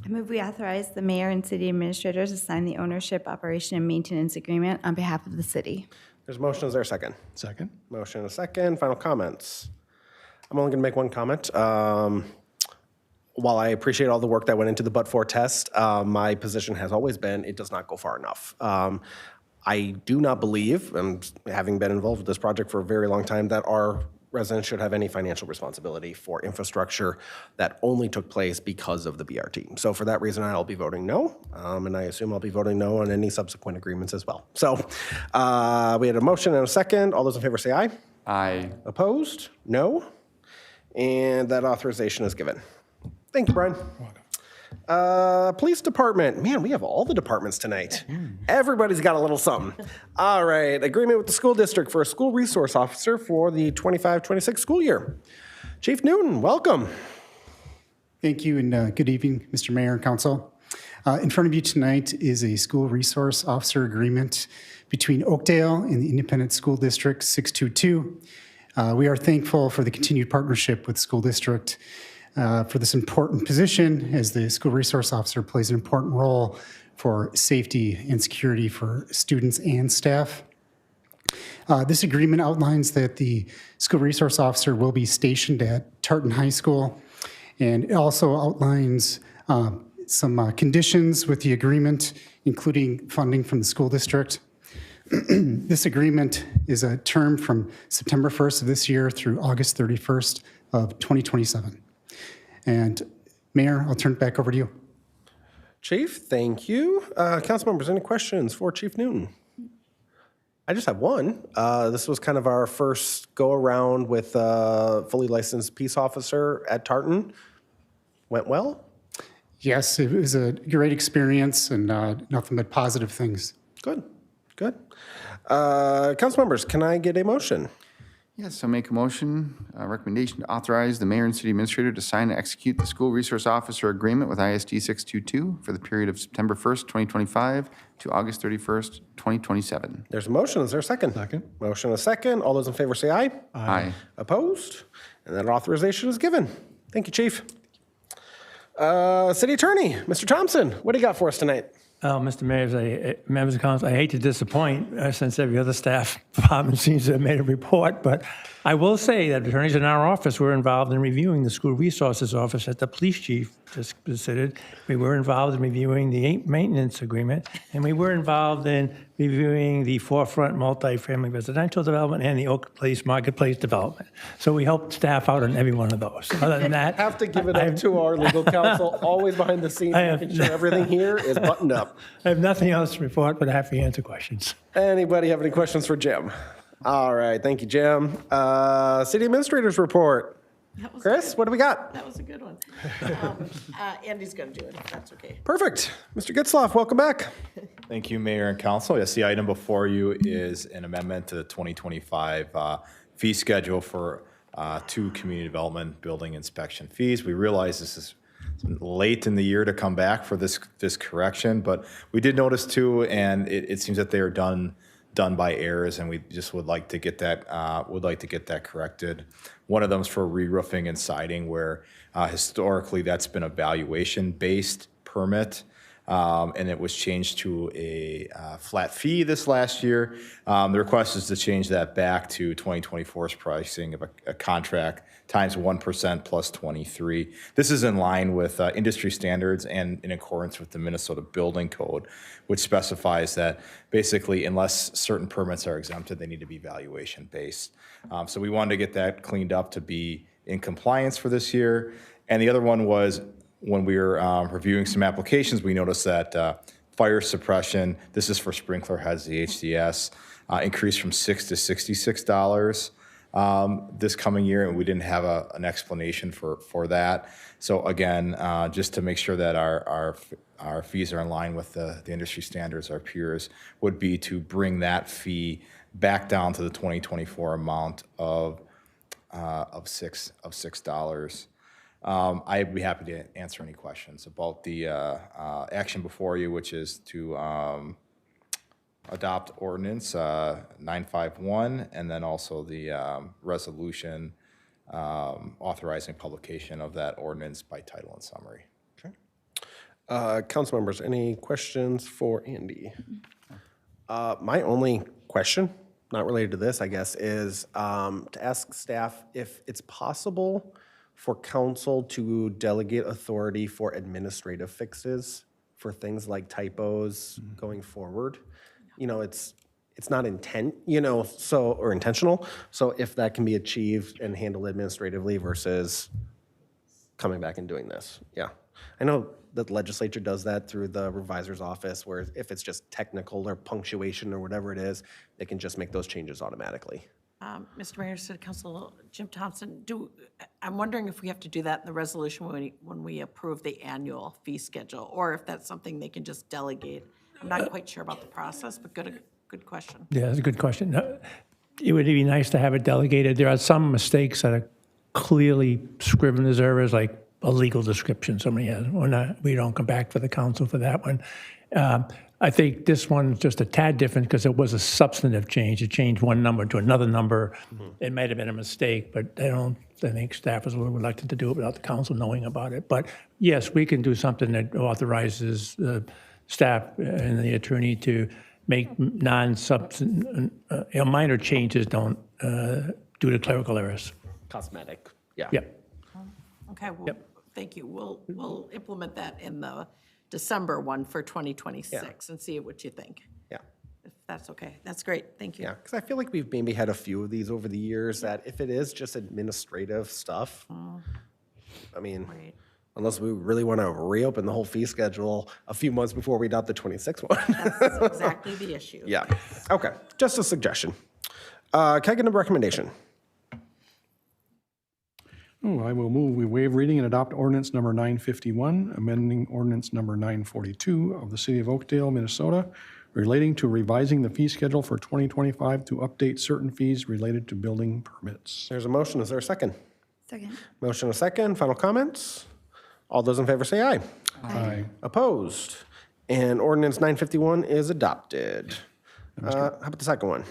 I move we authorize the mayor and city administrators to sign the ownership, operation, and maintenance agreement on behalf of the city. There's a motion, is there a second? Second? Motion and a second, final comments. I'm only gonna make one comment. While I appreciate all the work that went into the but-for test, my position has always been it does not go far enough. I do not believe, and having been involved with this project for a very long time, that our residents should have any financial responsibility for infrastructure that only took place because of the BRT. So for that reason, I'll be voting no, and I assume I'll be voting no on any subsequent agreements as well. So we had a motion and a second. All those in favor say aye. Aye. Opposed? No. And that authorization is given. Thank you, Brian. Police department. Man, we have all the departments tonight. Everybody's got a little something. All right, agreement with the school district for a school resource officer for the 25-26 school year. Chief Newton, welcome. Thank you, and good evening, Mr. Mayor and Council. In front of you tonight is a school resource officer agreement between Oakdale and the Independent School District 622. We are thankful for the continued partnership with the school district for this important position, as the school resource officer plays an important role for safety and security for students and staff. This agreement outlines that the school resource officer will be stationed at Tartan High School, and it also outlines some conditions with the agreement, including funding from the school district. This agreement is a term from September 1st of this year through August 31st of 2027. And Mayor, I'll turn it back over to you. Chief, thank you. Council members, any questions for Chief Newton? I just have one. This was kind of our first go-around with a fully licensed peace officer at Tartan. Went well? Yes, it was a great experience and nothing but positive things. Good, good. Council members, can I get a motion? Yes, I'll make a motion, a recommendation to authorize the mayor and city administrator to sign and execute the school resource officer agreement with ISD 622 for the period of September 1st, 2025 to August 31st, 2027. There's a motion. Is there a second? Second. Motion and a second. All those in favor say aye. Aye. Opposed? And that authorization is given. Thank you, Chief. City Attorney, Mr. Thompson, what do you got for us tonight? Mr. Mayor, members of council, I hate to disappoint since every other staff department seems to have made a report, but I will say that attorneys in our office were involved in reviewing the school resources office that the police chief just visited. We were involved in reviewing the maintenance agreement, and we were involved in reviewing the forefront multifamily residential development and the Oak Place Marketplace development. So we helped staff out on every one of those. Other than that, Have to give it up to our legal counsel, always behind the scenes, making sure everything here is buttoned up. I have nothing else to report, but happy to answer questions. Anybody have any questions for Jim? All right, thank you, Jim. City Administrator's report. Chris, what do we got? That was a good one. Andy's going to do it, if that's okay. Perfect. Mr. Getzloff, welcome back. Thank you, Mayor and Council. Yes, the item before you is an amendment to the 2025 fee schedule for 2 community development building inspection fees. We realize this is late in the year to come back for this correction, but we did notice too, and it seems that they are done by errors, and we just would like to get that corrected. One of them is for re-roofing and siding, where historically that's been a valuation-based permit, and it was changed to a flat fee this last year. The request is to change that back to 2024's pricing of a contract times 1% plus 23. This is in line with industry standards and in accordance with the Minnesota Building Code, which specifies that basically unless certain permits are exempted, they need to be valuation based. So we wanted to get that cleaned up to be in compliance for this year. And the other one was when we were reviewing some applications, we noticed that fire suppression, this is for sprinkler heads, the HDS, increased from $6 to $66 this coming year, and we didn't have an explanation for that. So again, just to make sure that our fees are in line with the industry standards, our peers, would be to bring that fee back down to the 2024 amount of $6. I'd be happy to answer any questions about the action before you, which is to adopt ordinance 951, and then also the resolution authorizing publication of that ordinance by title and summary. Council members, any questions for Andy? My only question, not related to this, I guess, is to ask staff if it's possible for council to delegate authority for administrative fixes for things like typos going forward. You know, it's not intent, or intentional. So if that can be achieved and handled administratively versus coming back and doing this. Yeah. I know that the legislature does that through the revisor's office, where if it's just technical or punctuation or whatever it is, they can just make those changes automatically. Mr. Mayor, City Council, Jim Thompson, I'm wondering if we have to do that in the resolution when we approve the annual fee schedule, or if that's something they can just delegate. I'm not quite sure about the process, but good question. Yeah, that's a good question. It would be nice to have it delegated. There are some mistakes that are clearly scrivener's as errors, like a legal description somebody has. We don't come back for the council for that one. I think this one's just a tad different because it was a substantive change. It changed one number to another number. It might have been a mistake, but I think staff is a little reluctant to do it without the council knowing about it. But yes, we can do something that authorizes staff and the attorney to make minor changes due to clerical errors. Cosmetic, yeah. Yep. Okay, well, thank you. We'll implement that in the December one for 2026 and see what you think. Yeah. If that's okay. That's great. Thank you. Yeah, because I feel like we've maybe had a few of these over the years that if it is just administrative stuff, I mean, unless we really want to reopen the whole fee schedule a few months before we adopt the 26 one. That's exactly the issue. Yeah, okay, just a suggestion. Can I get a recommendation? I will move we waive reading and adopt ordinance number 951, amending ordinance number 942 of the City of Oakdale, Minnesota, relating to revising the fee schedule for 2025 to update certain fees related to building permits. There's a motion. Is there a second? Second. Motion a second. Final comments? All those in favor say aye. Aye. Opposed? And ordinance 951 is adopted. How about the second one?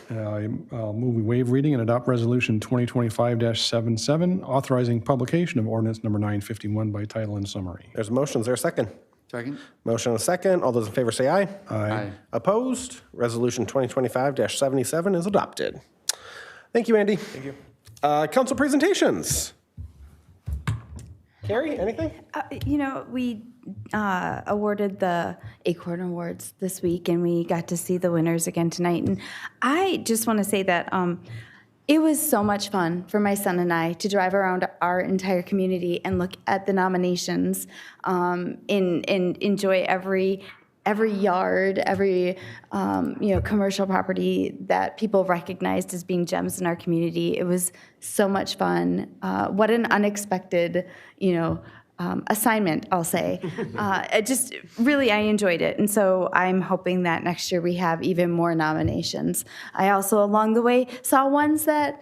I'll move we waive reading and adopt Resolution 2025-77, authorizing publication of ordinance number 951 by title and summary. There's a motion. Is there a second? Second? Motion and a second. All those in favor say aye. Aye. Opposed? Resolution 2025-77 is adopted. Thank you, Andy. Thank you. Council presentations. Carrie, anything? We awarded the Acorn Awards this week, and we got to see the winners again tonight. And I just want to say that it was so much fun for my son and I to drive around our entire community and look at the nominations and enjoy every yard, every commercial property that people recognized as being gems in our community. It was so much fun. What an unexpected, assignment, I'll say. I enjoyed it. And so I'm hoping that next year we have even more nominations. I also, along the way, saw ones that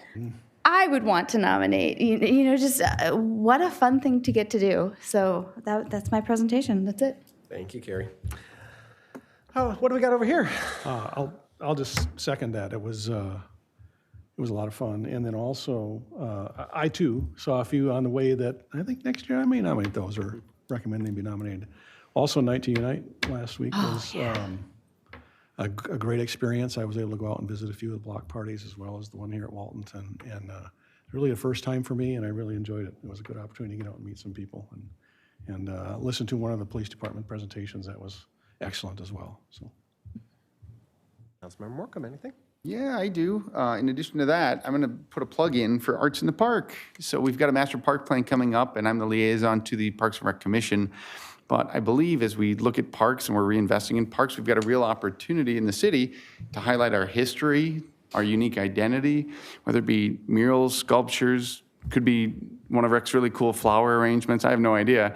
I would want to nominate. What a fun thing to get to do. So that's my presentation. That's it. Thank you, Carrie. What do we got over here? I'll just second that. It was a lot of fun. And then also, I too saw a few on the way that I think next year I may nominate those or recommend they be nominated. Also, Night to Unite last week was a great experience. I was able to go out and visit a few of the block parties as well as the one here at Waltonton. And really a first time for me, and I really enjoyed it. It was a good opportunity to get out and meet some people and listen to one of the police department presentations that was excellent as well. So, Councilmember Morcom, anything? Yeah, I do. In addition to that, I'm going to put a plug in for Arts in the Park. So we've got a master park plan coming up, and I'm the liaison to the Parks and Rec Commission. But I believe as we look at parks and we're reinvesting in parks, we've got a real opportunity in the city to highlight our history, our unique identity, whether it be murals, sculptures, could be one of Rec's really cool flower arrangements. I have no idea.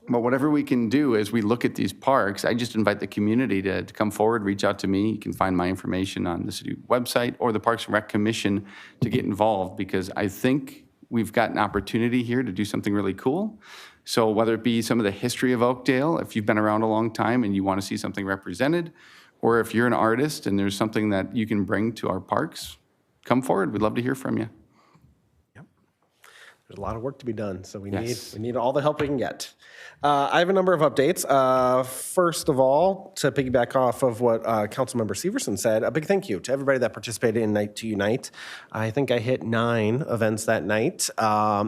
But whatever we can do as we look at these parks, I just invite the community to come forward, reach out to me. You can find my information on the city website or the Parks and Rec Commission to get involved, because I think we've got an opportunity here to do something really cool. So whether it be some of the history of Oakdale, if you've been around a long time and you want to see something represented, or if you're an artist and there's something that you can bring to our parks, come forward. We'd love to hear from you. There's a lot of work to be done, so we Yes. need all the help we can get. I have a number of updates. First of all, to piggyback off of what Councilmember Severson said, a big thank you to everybody that participated in Night to Unite. I think I hit 9 events that night,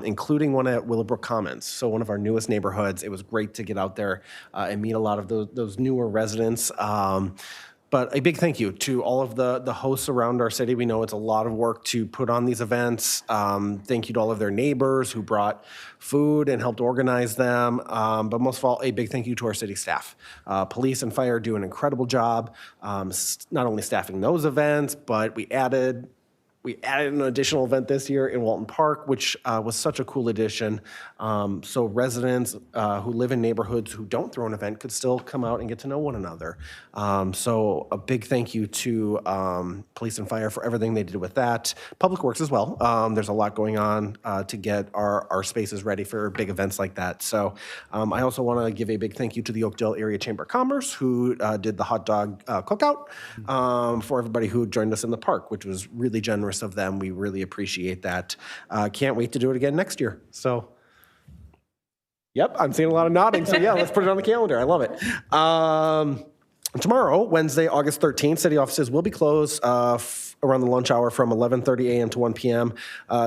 including one at Willowbrook Commons, so one of our newest neighborhoods. It was great to get out there and meet a lot of those newer residents. But a big thank you to all of the hosts around our city. We know it's a lot of work to put on these events. Thank you to all of their neighbors who brought food and helped organize them. But most of all, a big thank you to our city staff. Police and fire do an incredible job, not only staffing those events, but we added an additional event this year in Walton Park, which was such a cool addition. So residents who live in neighborhoods who don't throw an event could still come out and get to know one another. So a big thank you to police and fire for everything they did with that. Public Works as well. There's a lot going on to get our spaces ready for big events like that. So I also want to give a big thank you to the Oakdale Area Chamber of Commerce, who did the hot dog cookout for everybody who joined us in the park, which was really generous of them. We really appreciate that. Can't wait to do it again next year. So, yep, I'm seeing a lot of nodding. So yeah, let's put it on the calendar. I love it. Tomorrow, Wednesday, August 13th, city offices will be closed around the lunch hour from 11:30 a.m. to 1 p.m.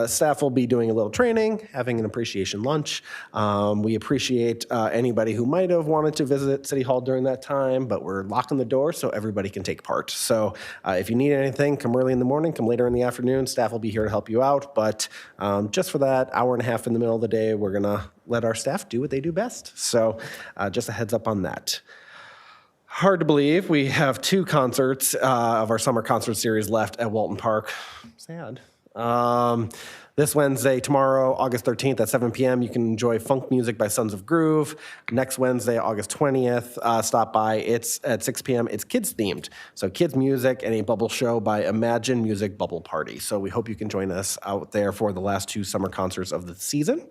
Staff will be doing a little training, having an appreciation lunch. We appreciate anybody who might have wanted to visit City Hall during that time, but we're locking the door so everybody can take part. So if you need anything, come early in the morning, come later in the afternoon. Staff will be here to help you out. But just for that hour and a half in the middle of the day, we're going to let our staff do what they do best. So just a heads up on that. Hard to believe we have 2 concerts of our summer concert series left at Walton Park. Sad. This Wednesday, tomorrow, August 13th at 7 p.m., you can enjoy funk music by Sons of Groove. Next Wednesday, August 20th, stop by. It's at 6 p.m. It's kids themed. So kids music and a bubble show by Imagine Music Bubble Party. So we hope you can join us out there for the last 2 summer concerts of the season.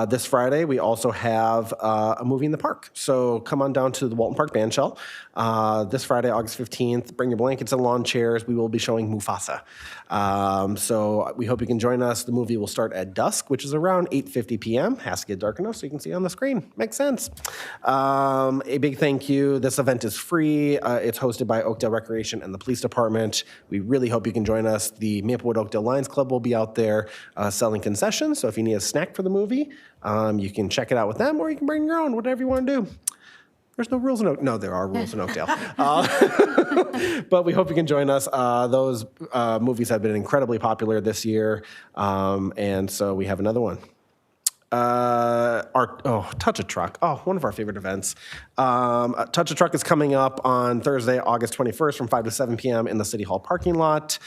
This Friday, we also have a movie in the park. So come on down to the Walton Park Bandshell. This Friday, August 15th, bring your blankets and lawn chairs. We will be showing Mufasa. So we hope you can join us. The movie will start at dusk, which is around 8:50 p.m. Has to get dark enough so you can see on the screen. Makes sense. A big thank you. This event is free. It's hosted by Oakdale Recreation and the Police Department. We really hope you can join us. The Maplewood Oakdale Lions Club will be out there selling concessions. So if you need a snack for the movie, you can check it out with them, or you can bring your own, whatever you want to do. There's no rules in Oakdale. No, there are rules in Oakdale. But we hope you can join us. Those movies have been incredibly popular this year, and so we have another one. Touch a Truck. Oh, one of our favorite events. Touch a Truck is coming up on Thursday, August 21st from 5 to 7 p.m. in the City Hall parking lot.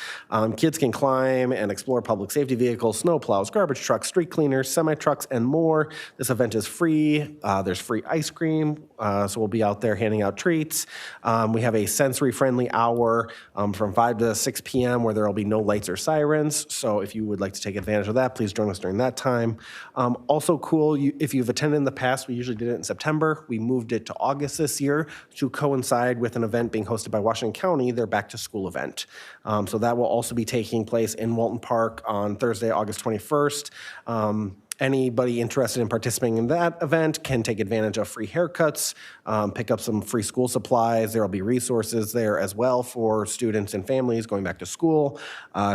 Kids can climb and explore public safety vehicles, snow plows, garbage trucks, street cleaners, semi-trucks, and more. This event is free. There's free ice cream, so we'll be out there handing out treats. We have a sensory-friendly hour from 5 to 6 p.m. where there will be no lights or sirens. So if you would like to take advantage of that, please join us during that time. Also cool, if you've attended in the past, we usually did it in September. We moved it to August this year to coincide with an event being hosted by Washington County, their back to school event. So that will also be taking place in Walton Park on Thursday, August 21st. Anybody interested in participating in that event can take advantage of free haircuts, pick up some free school supplies. There will be resources there as well for students and families going back to school.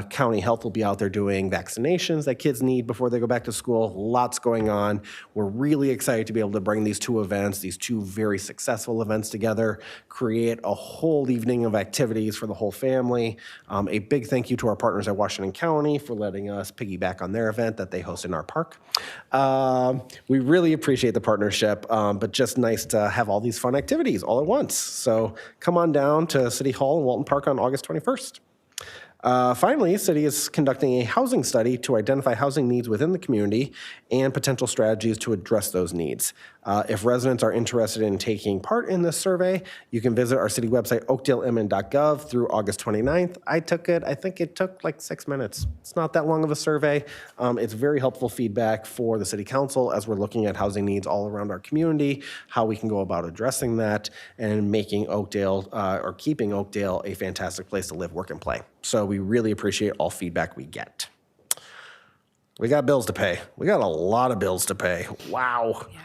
County Health will be out there doing vaccinations that kids need before they go back to school. Lots going on. We're really excited to be able to bring these 2 events, these 2 very successful events together, create a whole evening of activities for the whole family. A big thank you to our partners at Washington County for letting us piggyback on their event that they host in our park. We really appreciate the partnership, but just nice to have all these fun activities all at once. So come on down to City Hall in Walton Park on August 21st. Finally, City is conducting a housing study to identify housing needs within the community and potential strategies to address those needs. If residents are interested in taking part in this survey, you can visit our city website, oakdalemn.gov, through August 29th. I think it took like 6 minutes. It's not that long of a survey. It's very helpful feedback for the city council as we're looking at housing needs all around our community, how we can go about addressing that, and making Oakdale, or keeping Oakdale a fantastic place to live, work, and play. So we really appreciate all feedback we get. We got bills to pay. We got a lot of bills to pay. Wow. Yeah.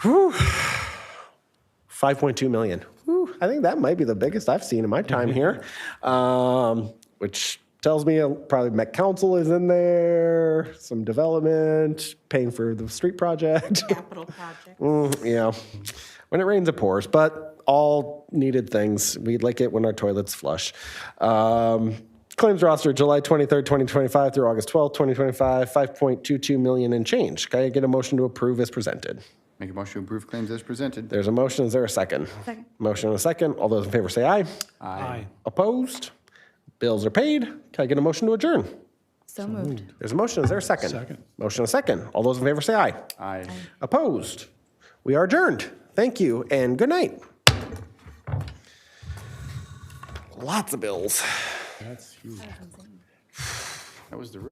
Whew. 5.2 million. Whew. I think that might be the biggest I've seen in my time here, which tells me probably Met Council is in there, some development, paying for the street project. Capital project. Yeah. When it rains, it pours, but all needed things. We like it when our toilets flush. Claims roster, July 23rd, 2025 through August 12th, 2025, 5.22 million and change. Can I get a motion to approve as presented? Make a motion to approve claims as presented. There's a motion. Is there a second? Second. Motion and a second. All those in favor say aye. Aye. Opposed? Bills are paid. Can I get a motion to adjourn? So moved. There's a motion. Is there a second? Second. Motion and a second. All those in favor say aye. Aye. Opposed? We are adjourned. Thank you and good night. Lots of bills. That's huge. That was the